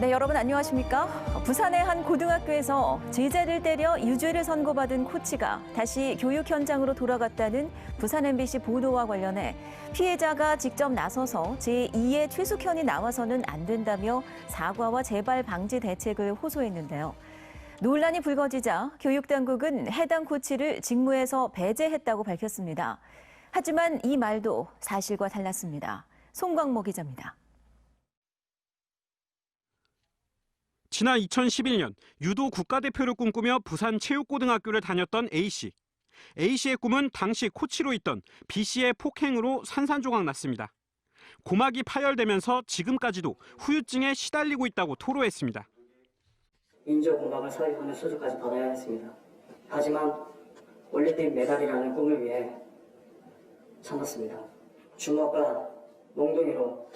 네, 여러분 안녕하십니까? 부산의 한 고등학교에서 제자를 때려 유죄를 선고받은 코치가 다시 교육 현장으로 돌아갔다는 부산 MBC 보도와 관련해 피해자가 직접 나서서 제2의 최숙현이 나와서는 안 된다며 사과와 재발 방지 대책을 호소했는데요. 논란이 불거지자 교육당국은 해당 코치를 직무에서 배제했다고 밝혔습니다. 하지만 이 말도 사실과 달랐습니다. 송광모 기자입니다. 지난 2011년 유도 국가대표를 꿈꾸며 부산 체육고등학교를 다녔던 A씨. A씨의 꿈은 당시 코치로 있던 B씨의 폭행으로 산산조각 났습니다. 고막이 파열되면서 지금까지도 후유증에 시달리고 있다고 토로했습니다. 인조고막을 삽입하는 수술까지 받아야 했습니다. 하지만 올림픽 메달이라는 꿈을 위해 참았습니다. 주먹과 몽둥이로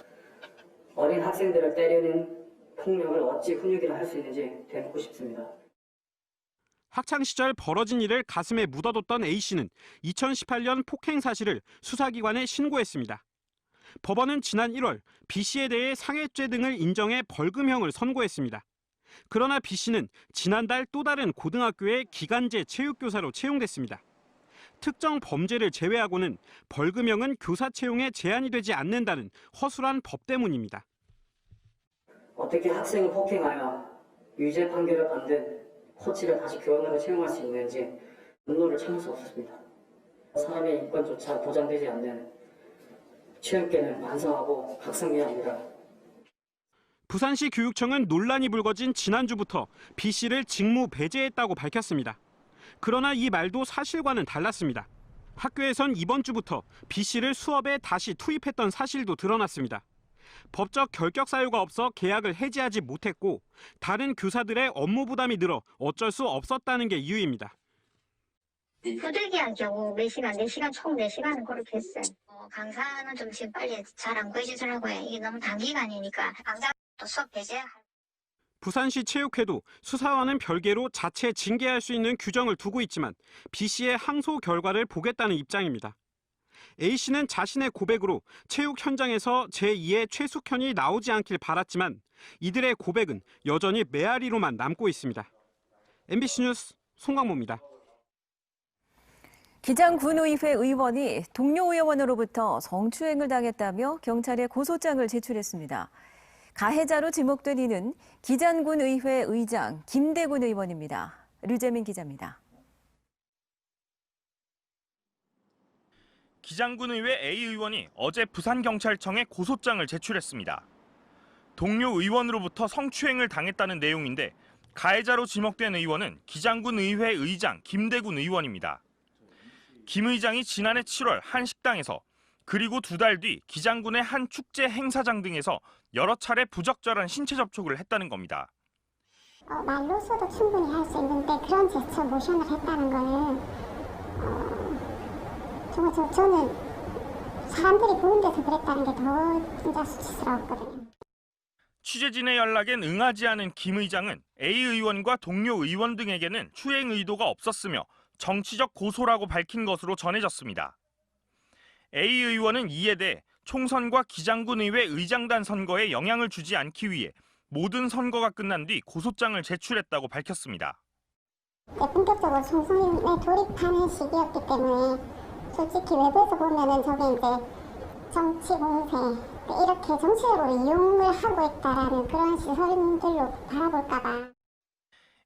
어린 학생들을 때리는 폭력을 어찌 훈육이라 할 수 있는지 되묻고 싶습니다. 학창 시절 벌어진 일을 가슴에 묻어뒀던 A씨는 2018년 폭행 사실을 수사기관에 신고했습니다. 법원은 지난 1월 B씨에 대해 상해죄 등을 인정해 벌금형을 선고했습니다. 그러나 B씨는 지난달 또 다른 고등학교의 기간제 체육교사로 채용됐습니다. 특정 범죄를 제외하고는 벌금형은 교사 채용에 제한이 되지 않는다는 허술한 법 때문입니다. 어떻게 학생을 폭행하여 유죄 판결을 받은 코치를 다시 교원으로 채용할 수 있는지 분노를 참을 수 없었습니다. 사람의 인권조차 보장되지 않는 체육계는 반성하고 각성해야 합니다. 부산시 교육청은 논란이 불거진 지난주부터 B씨를 직무 배제했다고 밝혔습니다. 그러나 이 말도 사실과는 달랐습니다. 학교에선 이번 주부터 B씨를 수업에 다시 투입했던 사실도 드러났습니다. 법적 결격 사유가 없어 계약을 해지하지 못했고 다른 교사들의 업무 부담이 늘어 어쩔 수 없었다는 게 이유입니다. 부득이한 경우 몇 시간, 4시간, 총 4시간은 그렇게 했어요. 강사는 좀 지금 빨리 잘 안 구해주더라고요. 이게 너무 단기간이니까 강사도 수업 배제할. 부산시 체육회도 수사와는 별개로 자체 징계할 수 있는 규정을 두고 있지만 B씨의 항소 결과를 보겠다는 입장입니다. A씨는 자신의 고백으로 체육 현장에서 제2의 최숙현이 나오지 않길 바랐지만 이들의 고백은 여전히 메아리로만 남고 있습니다. MBC 뉴스 송광모입니다. 기장군의회 의원이 동료 의원으로부터 성추행을 당했다며 경찰에 고소장을 제출했습니다. 가해자로 지목된 이는 기장군의회 의장 김대군 의원입니다. 류재민 기자입니다. 기장군의회 A 의원이 어제 부산경찰청에 고소장을 제출했습니다. 동료 의원으로부터 성추행을 당했다는 내용인데 가해자로 지목된 의원은 기장군의회 의장 김대군 의원입니다. 김 의장이 지난해 7월 한 식당에서 그리고 2달 뒤 기장군의 한 축제 행사장 등에서 여러 차례 부적절한 신체 접촉을 했다는 겁니다. 말로서도 충분히 할 수 있는데 그런 제스처 모션을 했다는 거는 저는 사람들이 보는 데서 그랬다는 게 더 진짜 수치스러웠거든요. 취재진의 연락엔 응하지 않은 김 의장은 A 의원과 동료 의원 등에게는 추행 의도가 없었으며 정치적 고소라고 밝힌 것으로 전해졌습니다. A 의원은 이에 대해 총선과 기장군의회 의장단 선거에 영향을 주지 않기 위해 모든 선거가 끝난 뒤 고소장을 제출했다고 밝혔습니다. 본격적으로 총선에 돌입하는 시기였기 때문에 솔직히 외부에서 보면은 저게 이제 정치 공세, 이렇게 정치적으로 이용을 하고 있다라는 그런 시선들로 바라볼까 봐.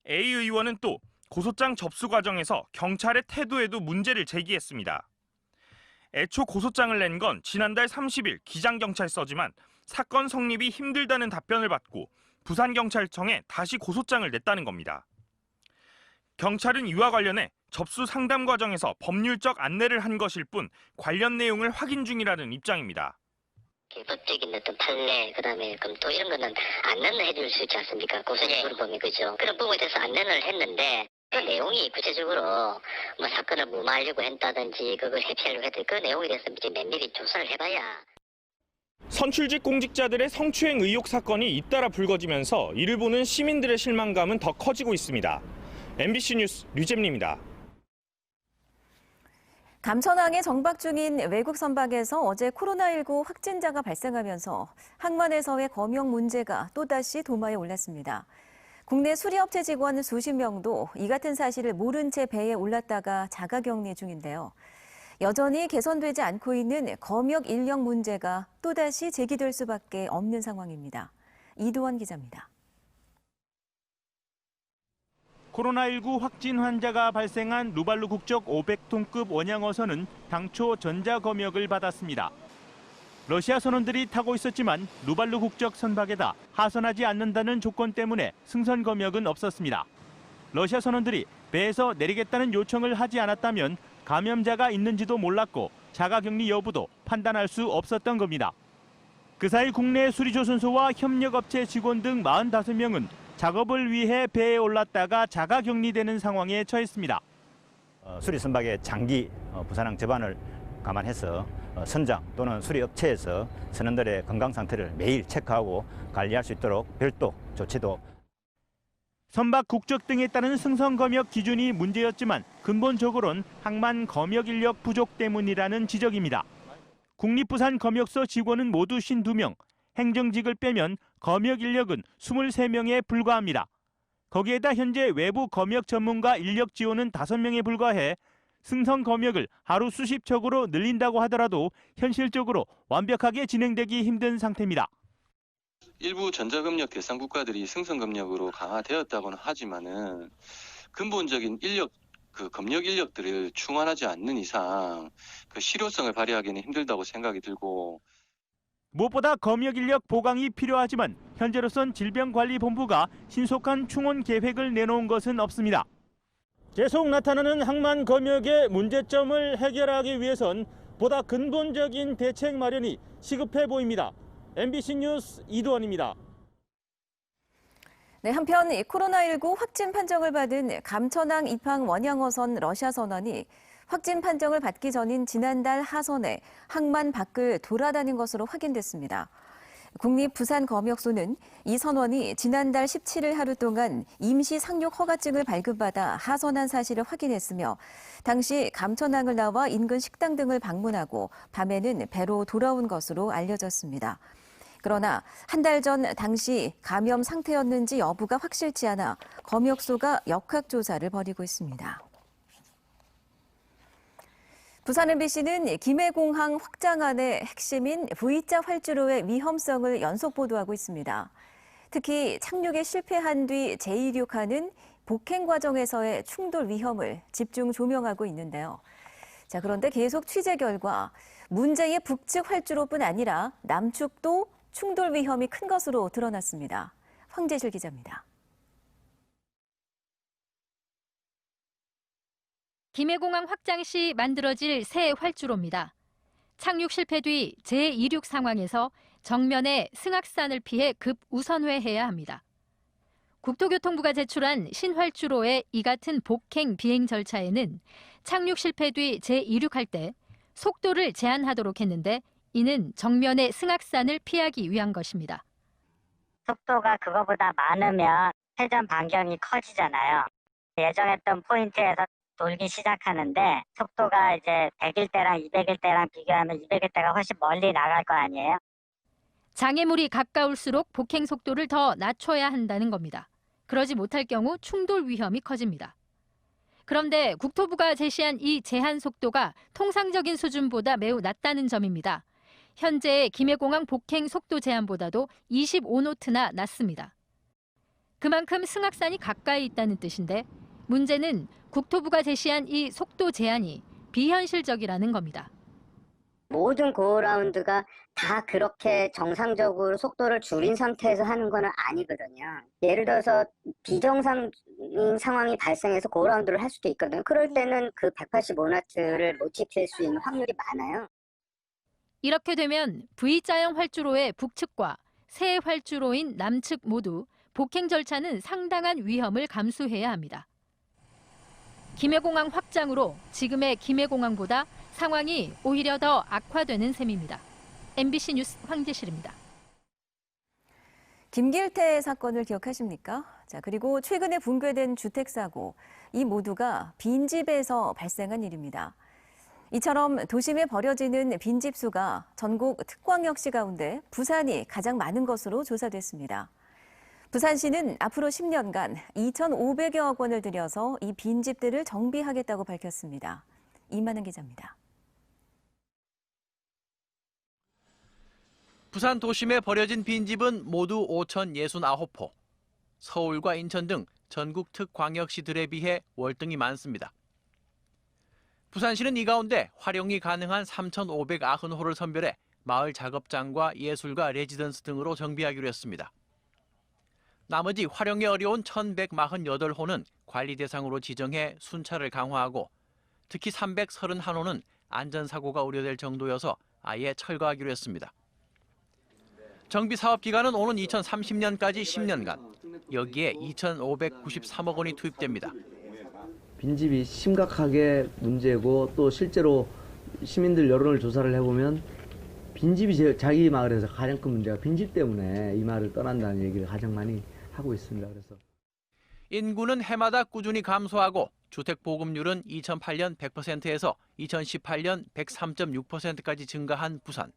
A 의원은 또 고소장 접수 과정에서 경찰의 태도에도 문제를 제기했습니다. 애초 고소장을 낸 건 지난달 30일 기장경찰서지만 사건 성립이 힘들다는 답변을 받고 부산경찰청에 다시 고소장을 냈다는 겁니다. 경찰은 이와 관련해 접수 상담 과정에서 법률적 안내를 한 것일 뿐 관련 내용을 확인 중이라는 입장입니다. 법적인 어떤 판례, 그다음에 검토 이런 거는 안내는 해줄 수 있지 않습니까? 고소장으로 보면 그죠. 그런 부분에 대해서 안내를 했는데 그 내용이 구체적으로 뭐 사건을 무마하려고 했다든지 그걸 회피하려고 했던 그 내용에 대해서 이제 면밀히 조사를 해봐야. 선출직 공직자들의 성추행 의혹 사건이 잇따라 불거지면서 이를 보는 시민들의 실망감은 더 커지고 있습니다. MBC 뉴스 류잼리입니다. 감천항에 정박 중인 외국 선박에서 어제 코로나19 확진자가 발생하면서 항만에서의 검역 문제가 또다시 도마에 올랐습니다. 국내 수리업체 직원 수십 명도 이 같은 사실을 모른 채 배에 올랐다가 자가격리 중인데요. 여전히 개선되지 않고 있는 검역 인력 문제가 또다시 제기될 수밖에 없는 상황입니다. 이도원 기자입니다. 코로나19 확진 환자가 발생한 루발루 국적 500톤급 원양어선은 당초 전자검역을 받았습니다. 러시아 선원들이 타고 있었지만 루발루 국적 선박에다 하선하지 않는다는 조건 때문에 승선 검역은 없었습니다. 러시아 선원들이 배에서 내리겠다는 요청을 하지 않았다면 감염자가 있는지도 몰랐고 자가격리 여부도 판단할 수 없었던 겁니다. 그 사이 국내 수리조선소와 협력업체 직원 등 45명은 작업을 위해 배에 올랐다가 자가격리되는 상황에 처했습니다. 수리 선박의 장기 부산항 접안을 감안해서 선장 또는 수리업체에서 선원들의 건강 상태를 매일 체크하고 관리할 수 있도록 별도 조치도. 선박 국적 등에 따른 승선 검역 기준이 문제였지만 근본적으로는 항만 검역 인력 부족 때문이라는 지적입니다. 국립부산 검역소 직원은 모두 52명, 행정직을 빼면 검역 인력은 23명에 불과합니다. 거기에다 현재 외부 검역 전문가 인력 지원은 5명에 불과해 승선 검역을 하루 수십 척으로 늘린다고 하더라도 현실적으로 완벽하게 진행되기 힘든 상태입니다. 일부 전자검역 대상 국가들이 승선검역으로 강화되었다고는 하지만은 근본적인 검역 인력들을 충원하지 않는 이상 그 실효성을 발휘하기는 힘들다고 생각이 들고, 무엇보다 검역 인력 보강이 필요하지만 현재로선 질병관리본부가 신속한 충원 계획을 내놓은 것은 없습니다. 계속 나타나는 항만 검역의 문제점을 해결하기 위해선 보다 근본적인 대책 마련이 시급해 보입니다. MBC 뉴스 이도원입니다. 네, 한편 코로나19 확진 판정을 받은 감천항 입항 원양어선 러시아 선원이 확진 판정을 받기 전인 지난달 하선에 항만 밖을 돌아다닌 것으로 확인됐습니다. 국립부산검역소는 이 선원이 지난달 17일 하루 동안 임시 상륙 허가증을 발급받아 하선한 사실을 확인했으며 당시 감천항을 나와 인근 식당 등을 방문하고 밤에는 배로 돌아온 것으로 알려졌습니다. 그러나 한 달 전 당시 감염 상태였는지 여부가 확실치 않아 검역소가 역학조사를 벌이고 있습니다. 부산 MBC는 김해공항 확장안의 핵심인 V자 활주로의 위험성을 연속 보도하고 있습니다. 특히 착륙에 실패한 뒤 재이륙하는 복행 과정에서의 충돌 위험을 집중 조명하고 있는데요. 자, 그런데 계속 취재 결과 문제의 북측 활주로뿐 아니라 남측도 충돌 위험이 큰 것으로 드러났습니다. 황재실 기자입니다. 김해공항 확장 시 만들어질 새 활주로입니다. 착륙 실패 뒤 재이륙 상황에서 정면에 승악산을 피해 급 우선회해야 합니다. 국토교통부가 제출한 신활주로의 이 같은 복행 비행 절차에는 착륙 실패 뒤 재이륙할 때 속도를 제한하도록 했는데 이는 정면의 승악산을 피하기 위한 것입니다. 속도가 그거보다 많으면 회전 반경이 커지잖아요. 예정했던 포인트에서 돌기 시작하는데 속도가 이제 100일 때랑 200일 때랑 비교하면 200일 때가 훨씬 멀리 나갈 거 아니에요. 장애물이 가까울수록 복행 속도를 더 낮춰야 한다는 겁니다. 그러지 못할 경우 충돌 위험이 커집니다. 그런데 국토부가 제시한 이 제한 속도가 통상적인 수준보다 매우 낮다는 점입니다. 현재의 김해공항 복행 속도 제한보다도 25노트나 낮습니다. 그만큼 승악산이 가까이 있다는 뜻인데 문제는 국토부가 제시한 이 속도 제한이 비현실적이라는 겁니다. 모든 고라운드가 다 그렇게 정상적으로 속도를 줄인 상태에서 하는 건 아니거든요. 예를 들어서 비정상인 상황이 발생해서 고라운드를 할 수도 있거든요. 그럴 때는 그 185나트를 못 지킬 수 있는 확률이 많아요. 이렇게 되면 V자형 활주로의 북측과 새 활주로인 남측 모두 복행 절차는 상당한 위험을 감수해야 합니다. 김해공항 확장으로 지금의 김해공항보다 상황이 오히려 더 악화되는 셈입니다. MBC 뉴스 황재실입니다. 김길태 사건을 기억하십니까? 자, 그리고 최근에 붕괴된 주택 사고, 이 모두가 빈집에서 발생한 일입니다. 이처럼 도심에 버려지는 빈집 수가 전국 특광역시 가운데 부산이 가장 많은 것으로 조사됐습니다. 부산시는 앞으로 10년간 2,500여억 원을 들여서 이 빈집들을 정비하겠다고 밝혔습니다. 이만은 기자입니다. 부산 도심에 버려진 빈집은 모두 5,069호. 서울과 인천 등 전국 특광역시들에 비해 월등히 많습니다. 부산시는 이 가운데 활용이 가능한 3,590호를 선별해 마을 작업장과 예술가 레지던스 등으로 정비하기로 했습니다. 나머지 활용이 어려운 1,148호는 관리 대상으로 지정해 순찰을 강화하고 특히 331호는 안전사고가 우려될 정도여서 아예 철거하기로 했습니다. 정비 사업 기간은 오는 2030년까지 10년간, 여기에 2,593억 원이 투입됩니다. 빈집이 심각하게 문제고 또 실제로 시민들 여론을 조사를 해보면 빈집이 자기 마을에서 가장 큰 문제가 빈집 때문에 이 마을을 떠난다는 얘기를 가장 많이 하고 있습니다. 그래서 인구는 해마다 꾸준히 감소하고 주택 보급률은 2008년 100%에서 2018년 103.6%까지 증가한 부산.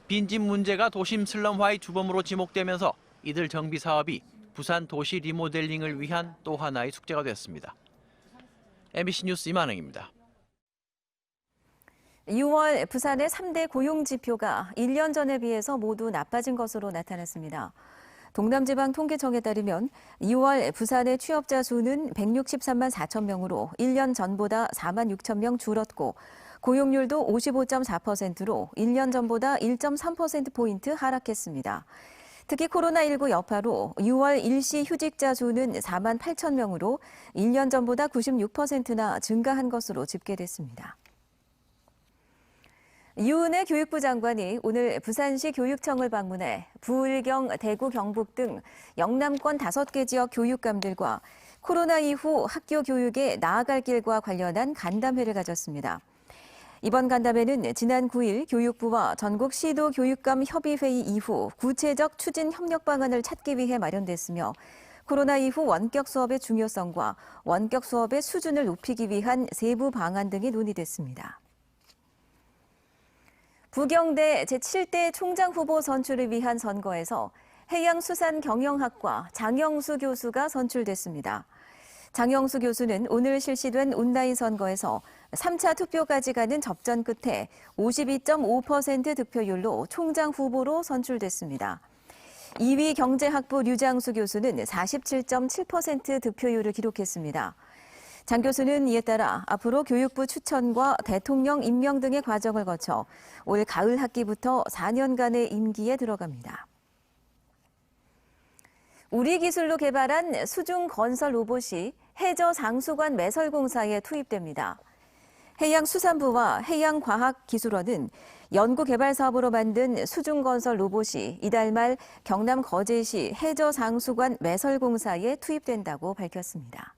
빈집 문제가 도심 슬럼화의 주범으로 지목되면서 이들 정비 사업이 부산 도시 리모델링을 위한 또 하나의 숙제가 됐습니다. MBC 뉴스 이만흥입니다. 6월 부산의 3대 고용지표가 1년 전에 비해서 모두 나빠진 것으로 나타났습니다. 동남지방통계청에 따르면 2월 부산의 취업자 수는 163만 4천 명으로 1년 전보다 4만 6천 명 줄었고 고용률도 55.4%로 1년 전보다 1.3%포인트 하락했습니다. 특히 코로나19 여파로 6월 일시 휴직자 수는 4만 8천 명으로 1년 전보다 96%나 증가한 것으로 집계됐습니다. 유은혜 교육부 장관이 오늘 부산시 교육청을 방문해 부울경, 대구, 경북 등 영남권 5개 지역 교육감들과 코로나 이후 학교 교육에 나아갈 길과 관련한 간담회를 가졌습니다. 이번 간담회는 지난 9일 교육부와 전국 시도 교육감 협의회의 이후 구체적 추진 협력 방안을 찾기 위해 마련됐으며 코로나 이후 원격 수업의 중요성과 원격 수업의 수준을 높이기 위한 세부 방안 등이 논의됐습니다. 부경대 제7대 총장 후보 선출을 위한 선거에서 해양수산경영학과 장영수 교수가 선출됐습니다. 장영수 교수는 오늘 실시된 온라인 선거에서 3차 투표까지 가는 접전 끝에 52.5% 득표율로 총장 후보로 선출됐습니다. 2위 경제학부 류장수 교수는 47.7% 득표율을 기록했습니다. 장 교수는 이에 따라 앞으로 교육부 추천과 대통령 임명 등의 과정을 거쳐 올 가을 학기부터 4년간의 임기에 들어갑니다. 우리 기술로 개발한 수중 건설 로봇이 해저상수관 매설공사에 투입됩니다. 해양수산부와 해양과학기술원은 연구개발 사업으로 만든 수중건설 로봇이 이달 말 경남 거제시 해저상수관 매설공사에 투입된다고 밝혔습니다.